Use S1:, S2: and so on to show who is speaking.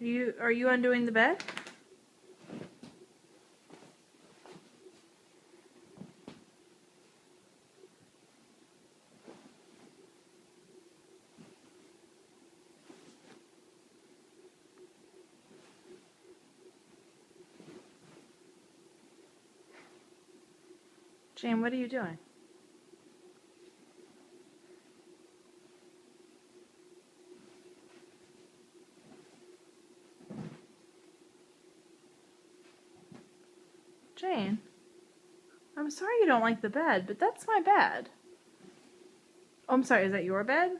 S1: Are you undoing the bed? Jane, what are you doing? Jane, I'm sorry you don't like the bed, but that's my bed. Oh, I'm sorry, is that your bed?